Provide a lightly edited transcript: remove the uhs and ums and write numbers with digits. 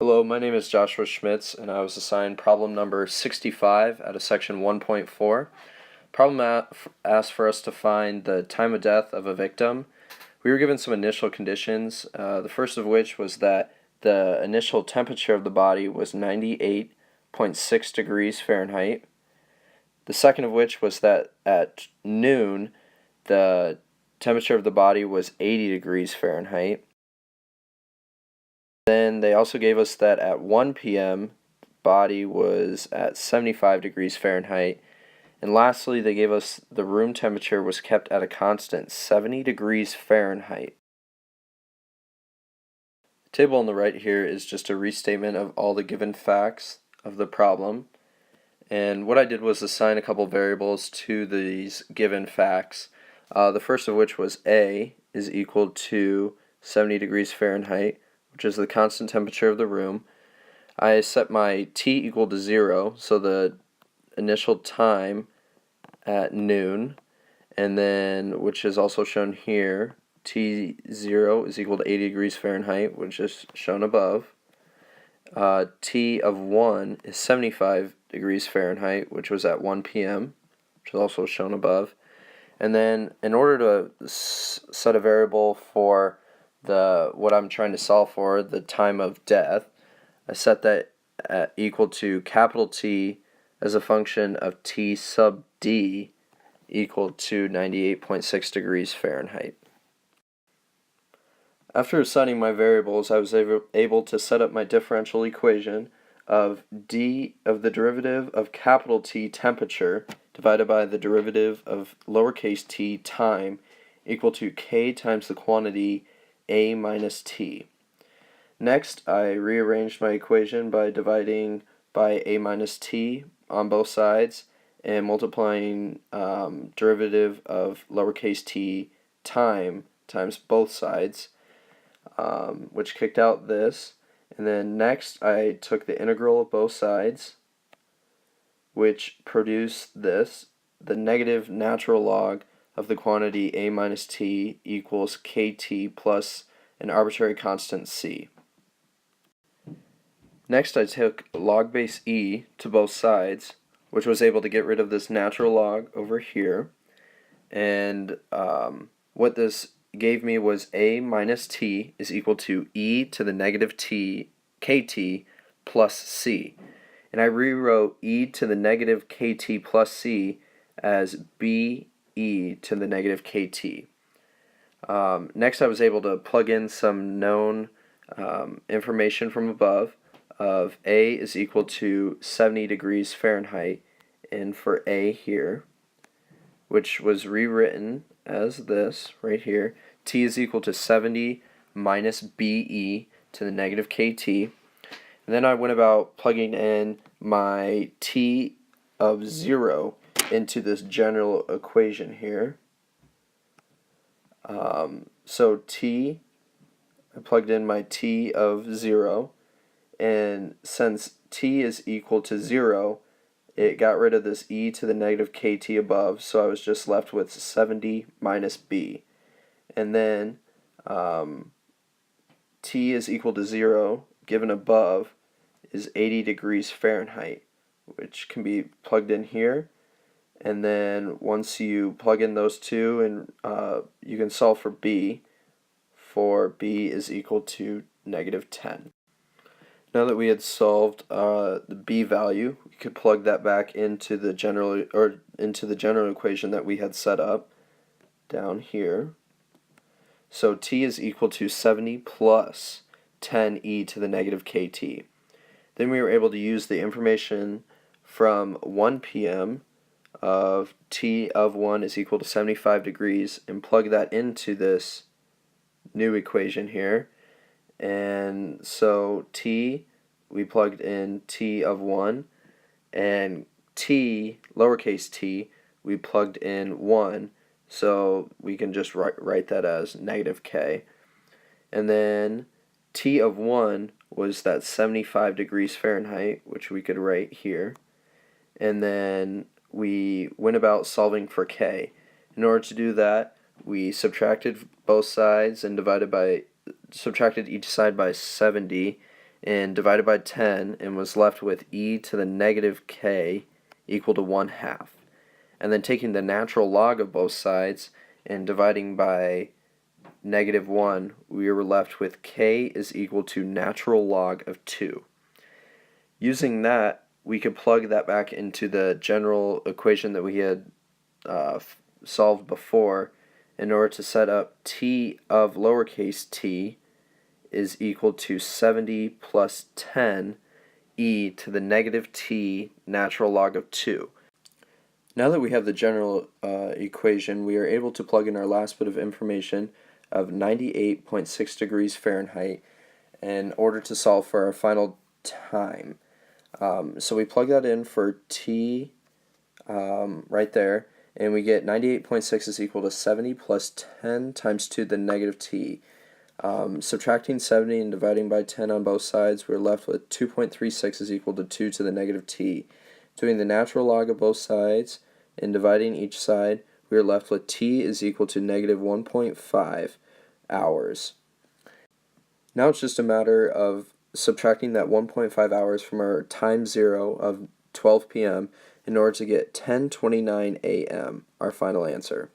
Hello, my name is Josh Schmitz, and I was assigned problem number 65 out of section 1.4. Problem asked for us to find the time of death of a victim. We were given some initial conditions, the first of which was that the initial temperature of the body was 98.6 degrees Fahrenheit. The second of which was that at noon, the temperature of the body was 80 degrees Fahrenheit. Then they also gave us that at 1 p.m. body was at 75 degrees Fahrenheit. And lastly, they gave us the room temperature was kept at a constant 70 degrees Fahrenheit. The table on the right here is just a restatement of all the given facts of the problem. And what I did was assign a couple variables to these given facts. The first of which was A is equal to 70 degrees Fahrenheit, which is the constant temperature of the room. I set my t equal to 0, so the initial time at noon, and then, which is also shown here, T0 is equal to 80 degrees Fahrenheit, which is shown above. T of 1 is 75 degrees Fahrenheit, which was at 1 p.m., which is also shown above. And then, in order to set a variable for what I'm trying to solve for, the time of death, I set that equal to capital T as a function of T sub D equal to 98.6 degrees Fahrenheit. After assigning my variables, I was able to set up my differential equation of d of the derivative of capital T temperature divided by the derivative of lowercase t time equal to k times the quantity a minus t. Next, I rearranged my equation by dividing by a minus t on both sides and multiplying derivative of lowercase t time times both sides, which kicked out this. And then next, I took the integral of both sides, which produced this, the negative natural log of the quantity a minus t equals kt plus an arbitrary constant c. Next, I took log base e to both sides, which was able to get rid of this natural log over here. And what this gave me was a minus t is equal to e to the negative t kt plus c. And I rewrote e to the negative kt plus c as b e to the negative kt. Next, I was able to plug in some known information from above of a is equal to 70 degrees Fahrenheit, and for a here, which was rewritten as this right here, t is equal to 70 minus be to the negative kt. And then I went about plugging in my t of 0 into this general equation here. So I plugged in my t of 0, and since t is equal to 0, it got rid of this e to the negative kt above, so I was just left with 70 minus b. And then t is equal to 0, given above, is 80 degrees Fahrenheit, which can be plugged in here. And then once you plug in those two, and you can solve for b is equal to negative 10. Now that we had solved the b value, we could plug that back into the general equation that we had set up down here. So t is equal to 70 plus 10e to the negative kt. Then we were able to use the information from 1 p.m. of t of 1 is equal to 75 degrees and plug that into this new equation here. And so we plugged in t of 1, and t, lowercase t, we plugged in 1, so we can just write that as negative k. And then t of 1 was that 75 degrees Fahrenheit, which we could write here. And then we went about solving for k. In order to do that, we subtracted both sides and subtracted each side by 70, and divided by 10 and was left with e to the negative k equal to 1/2. And then taking the natural log of both sides and dividing by -1, we were left with k is equal to natural log of 2. Using that, we could plug that back into the general equation that we had solved before in order to set up t of lowercase t is equal to 70 plus 10 e to the negative t natural log of 2. Now that we have the general equation, we are able to plug in our last bit of information of 98.6 degrees Fahrenheit in order to solve for our final time. So we plug that in for t right there, and we get 98.6 is equal to 70 plus 10 times 2 to the negative t. Subtracting 70 and dividing by 10 on both sides, we're left with 2.36 is equal to 2 to the negative t. Doing the natural log of both sides and dividing each side, we are left with t is equal to negative 1.5 hours. Now it's just a matter of subtracting that 1.5 hours from our time zero of 12 p.m. in order to get 10:29 a.m., our final answer.